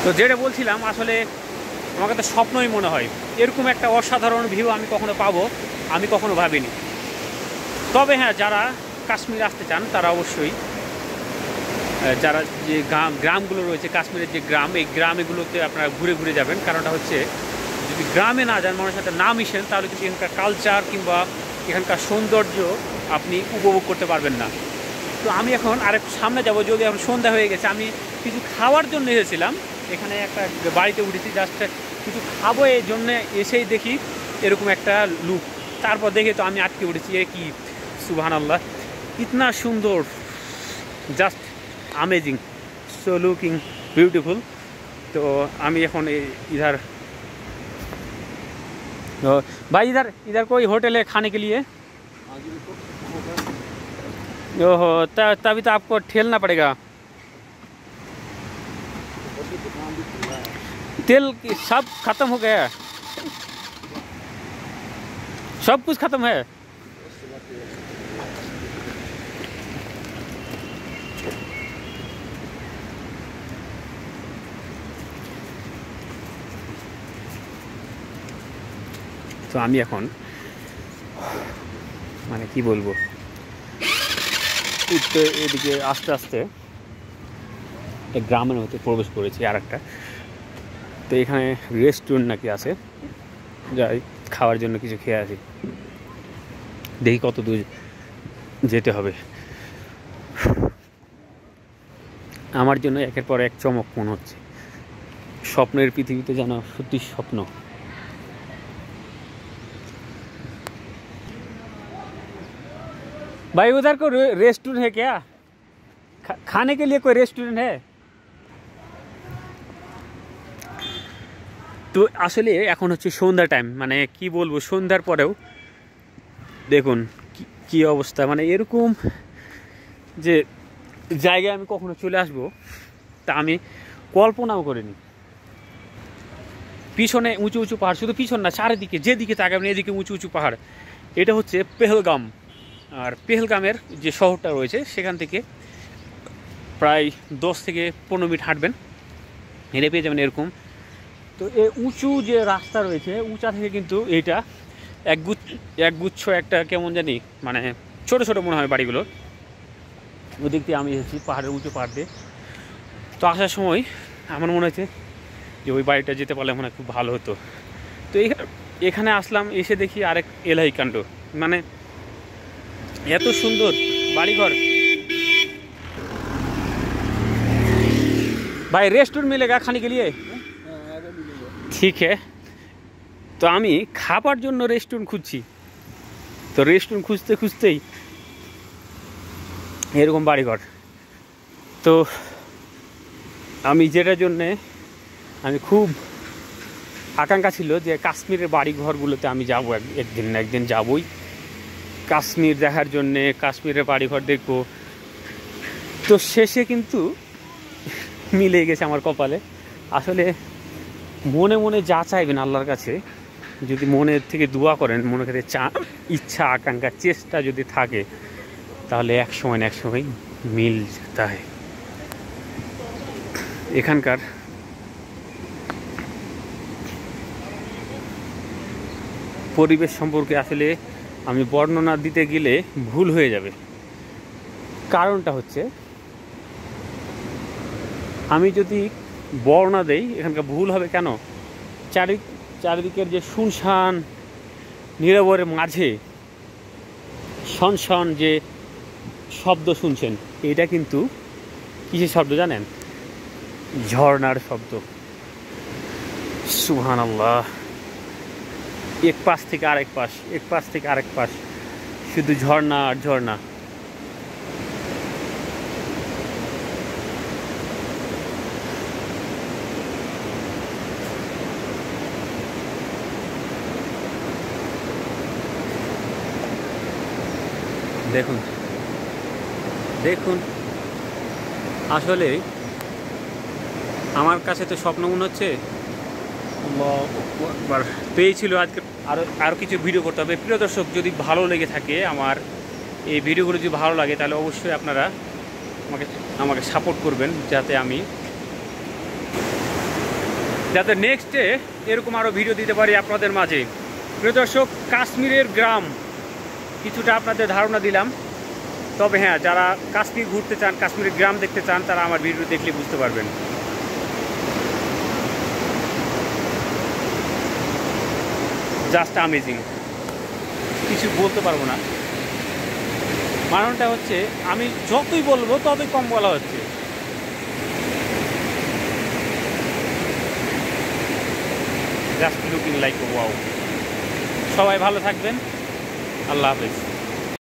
তো যেটা বলছিলাম, আসলে আমাকে তো স্বপ্নই মনে হয়, এরকম একটা অসাধারণ ভিউ আমি কখনো পাবো আমি কখনো ভাবিনি। তবে হ্যাঁ, যারা কাশ্মীর আসতে চান তারা অবশ্যই, যারা যে গ্রামগুলো রয়েছে কাশ্মীরের যে গ্রাম, এই গ্রামগুলোতে আপনারা ঘুরে ঘুরে যাবেন। কারণটা হচ্ছে, যদি গ্রামে না যান, মানুষের সাথে না মিশেন, তাহলে কিন্তু এখানকার কালচার কিংবা এখানকার সৌন্দর্য আপনি উপভোগ করতে পারবেন না। তো আমি এখন আরেকটু সামনে যাব, যদি এখন সন্ধ্যা হয়ে গেছে। আমি কিছু খাওয়ার জন্য এসেছিলাম, এখানে একটা বাড়িতে উঠেছি, জাস্ট কিছু খাবো এই জন্য এসেই দেখি এরকম একটা লুক। তারপর দেখে তো আমি আটকে উঠেছি, এ কি সুবহানাল্লাহ, ইতনা সুন্দর, just amazing, so looking beautiful. तो আমি এখন इधर, तो भाई इधर इधर कोई होटल है खाने के लिए? ओहो, तभी तो आपको ठेलना पड़ेगा। तेल सब खत्म हो गया, सब कुछ खत्म है। তো আমি এখন মানে কি বলবো, উঠতে এদিকে আস্তে আস্তে একটা গ্রামের মধ্যে প্রবেশ করেছি আর একটা। তো এখানে রেস্টুরেন্ট নাকি আছে, যাই খাওয়ার জন্য কিছু খেয়ে আসি, দেখি কত দূর যেতে হবে। আমার জন্য একের পর এক চমক মনে হচ্ছে, স্বপ্নের পৃথিবীতে যেন সত্যি স্বপ্ন। भाई उधर को रेस्टोरेंट है क्या? खाने के लिए कोई रेस्टोरेंट है? তো আসলে এখন হচ্ছে সন্ধ্যা টাইম, মানে কি বলবো, সন্ধ্যার পরেও দেখুন কি অবস্থা। মানে এরকম যে জায়গায় আমি কখনো চলে আসবো তা আমি কল্পনাও করিনি। পিছনে উঁচু উঁচু পাহাড়, শুধু পিছন না, চারিদিকে যেদিকে তাকাবেন এদিকে উঁচু উঁচু পাহাড়। এটা হচ্ছে পেহেলগাম। আর পেহেলগামের যে শহরটা রয়েছে সেখান থেকে প্রায় 10 থেকে 15 মিনিট হাঁটবেন, হেঁটে পেয়ে যাবেন এরকম। তো এই উঁচু যে রাস্তা রয়েছে, উঁচা থেকে কিন্তু এইটা একগুচ্ছ একটা কেমন জানি, মানে ছোট ছোট মনে হয় বাড়িগুলো। ওদিক দিয়ে আমি এসেছি পাহাড়ের উঁচু পাহাড় দিয়ে। তো আসার সময় আমার মনে হয়েছে যে ওই বাড়িটা যেতে পারলে মনে হয় খুব ভালো হতো। তো এখানে আসলাম, এসে দেখি আরেক এলাহি কাণ্ড, মানে এত সুন্দর বাড়িঘর। भाई रेस्टोरेंट मिलेगा खाने के लिए? ठीक है। তো আমি খাবার জন্য রেস্টুরেন্ট খুঁজছি, তো রেস্টুরেন্ট খুঁজতে খুঁজতেই এরকম বাড়িঘর। তো আমি যেটার জন্যে আমি খুব আকাঙ্ক্ষা ছিল যে কাশ্মীরের বাড়িঘরগুলোতে আমি যাবো, একদিন না একদিন যাবই কাশ্মীর দেখার জন্যে, কাশ্মীরের বাড়িঘর দেখবো। তো শেষে কিন্তু মিলে গেছে আমার কপালে। আসলে মনে মনে যা চাইবেন আল্লাহর কাছে, যদি মনের থেকে দোয়া করেন, মনে থেকে ইচ্ছা আকাঙ্ক্ষা চেষ্টা যদি থাকে, তাহলে এক সময় না এক সময় মিল যেতে হয়। এখানকার পরিবেশ সম্পর্কে আসলে আমি বর্ণনা দিতে গেলে ভুল হয়ে যাবে। কারণটা হচ্ছে, আমি যদি বর্ণনা দেই এখানকার ভুল হবে কেন, চারিদিকের যে শুনশান নীরবের মাঝে শনশন যে শব্দ শুনছেন, এটা কিন্তু কিসের শব্দ জানেন? ঝর্ণার শব্দ। সুবহানাল্লাহ, এক পাশ থেকে আরেক পাশ, এক পাশ থেকে আরেক পাশ, শুধু ঝর্ণা আর ঝর্ণা। দেখুন দেখুন, আসলে আমার কাছে তো স্বপ্ন মনে হচ্ছে। পেয়েছিল আজকে আরও কিছু ভিডিও করতে হবে। প্রিয় দর্শক, যদি ভালো লেগে থাকে আমার এই ভিডিওগুলো, যদি ভালো লাগে তাহলে অবশ্যই আপনারা আমাকে সাপোর্ট করবেন, যাতে আমি যাতে নেক্সটে এরকম আরও ভিডিও দিতে পারি আপনাদের মাঝে। প্রিয় দর্শক, কাশ্মীরের গ্রাম কিছুটা আপনাদের ধারণা দিলাম। তবে হ্যাঁ, যারা কাশ্মীর ঘুরতে চান, কাশ্মীরের গ্রাম দেখতে চান, তারা আমার ভিডিও দেখলে বুঝতে পারবেন। জাস্ট অ্যামেজিং, কিছু বলতে পারবো না। কারণটা হচ্ছে আমি যতই বলবো ততই কম বলা হচ্ছে। Just looking like wow. সবাই ভালো থাকবেন, আল্লাহ হাফেজ।